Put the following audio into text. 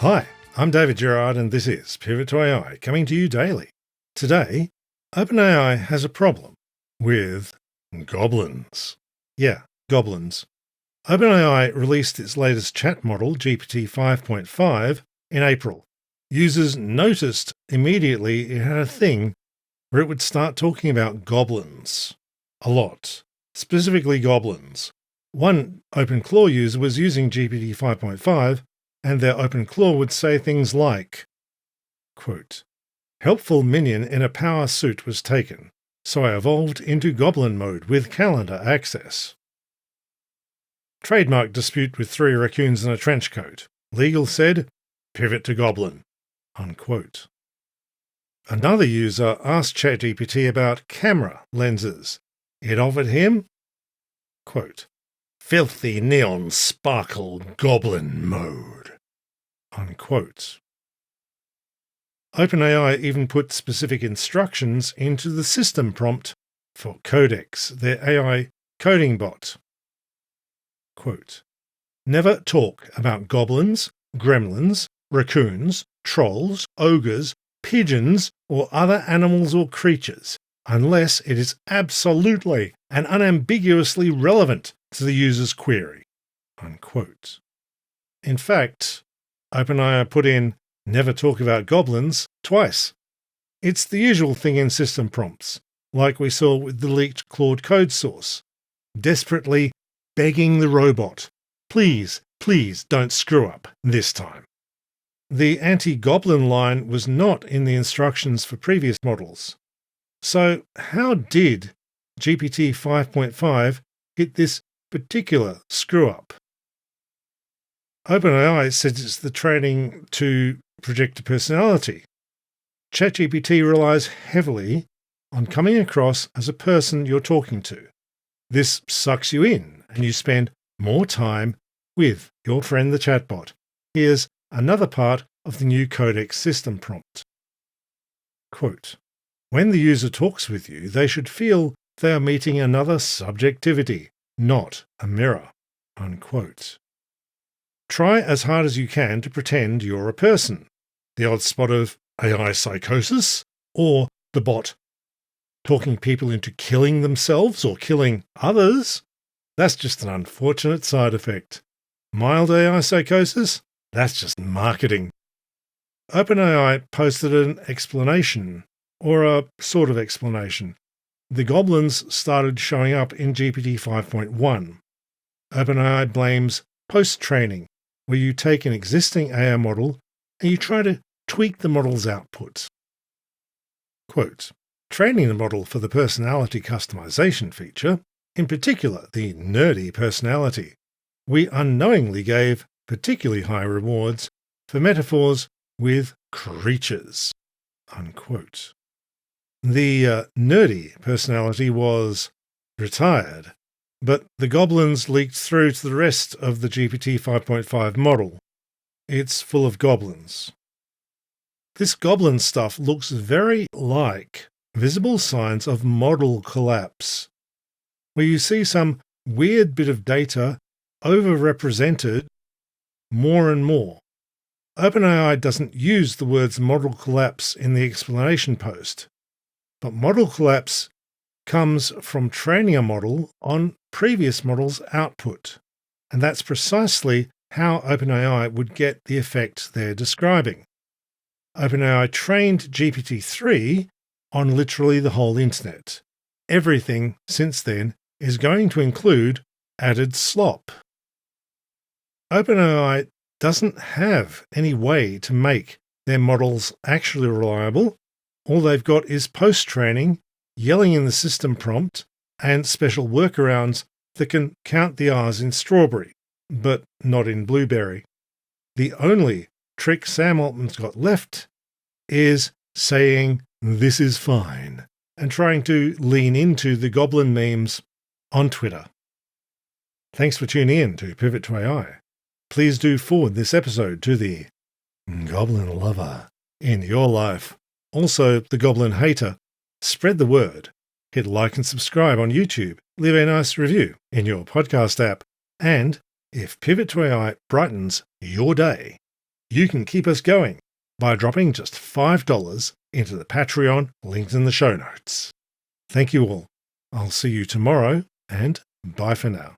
Hi, I'm dgerard and this is Pivot to AI, coming to you daily. Today, OpenAI has a problem with goblins. Yeah, goblins. OpenAI released its latest chat model, GPT 5.5, in April. Users noticed immediately it had a thing where it would start talking about goblins. A lot. Specifically goblins. One OpenClaw user was using GPT 5.5 and their OpenClaw would say things like, quote, "Helpful minion in a power suit was taken, so I evolved into Goblin mode with calendar access. Trademark dispute with 3 raccoons in a trench coat. Legal said, pivot to Goblin." Unquote. Another user asked ChatGPT about camera lenses. It offered him, quote, "Filthy neon sparkle Goblin mode." Unquote. OpenAI even put specific instructions into the system prompt for Codex, their AI coding bot. Quote, "Never talk about goblins, gremlins, raccoons, trolls, ogres, pigeons, or other animals or creatures, unless it is absolutely and unambiguously relevant to the user's query." Unquote. In fact, OpenAI put in "never talk about goblins" twice. It's the usual thing in system prompts, like we saw with the leaked Claude code source, desperately begging the robot, please don't screw up this time. The anti-goblin line was not in the instructions for previous models. So how did GPT 5.5 hit this particular screw-up? OpenAI says it's the training to predict a personality. ChatGPT relies heavily on coming across as a person you're talking to. This sucks you in, and you spend more time with your friend the chatbot. Here's another part of the new Codex system prompt. Quote, "When the user talks with you, they should feel they are meeting another subjectivity, not a mirror." Unquote. "Try as hard as you can to pretend you're a person. The odd spot of AI psychosis, or the bot talking people into killing themselves or killing others, that's just an unfortunate side effect. Mild AI psychosis, that's just marketing." OpenAI posted an explanation, or a sort of explanation. The goblins started showing up in GPT 5.1. OpenAI blames post-training, where you take an existing AI model and you try to tweak the model's output. Quote, "Training the model for the personality customization feature, in particular the nerdy personality, we unknowingly gave particularly high rewards for metaphors with creatures." Unquote. The nerdy personality was retired, but the goblins leaked through to the rest of the GPT 5.5 model. It's full of goblins. This goblin stuff looks very like visible signs of model collapse, where you see some weird bit of data overrepresented more and more. OpenAI doesn't use the words model collapse in the explanation post, but model collapse comes from training a model on previous model's output, and that's precisely how OpenAI would get the effect they're describing. OpenAI trained GPT-3 on literally the whole internet. Everything since then is going to include added slop. OpenAI doesn't have any way to make their models actually reliable. All they've got is post-training, yelling in the system prompt, and special workarounds that can count the R's in strawberry, but not in blueberry. The only trick Sam Altman's got left is saying, "This is fine," and trying to lean into the goblin memes on Twitter. Thanks for tuning in to Pivot to AI. Please do forward this episode to the goblin lover in your life. Also, the goblin hater. Spread the word. Hit like and subscribe on YouTube. Leave a nice review in your podcast app. And if Pivot to AI brightens your day, You can keep us going by dropping just $5 into the Patreon linked in the show notes. Thank you all. I'll see you tomorrow, and bye for now.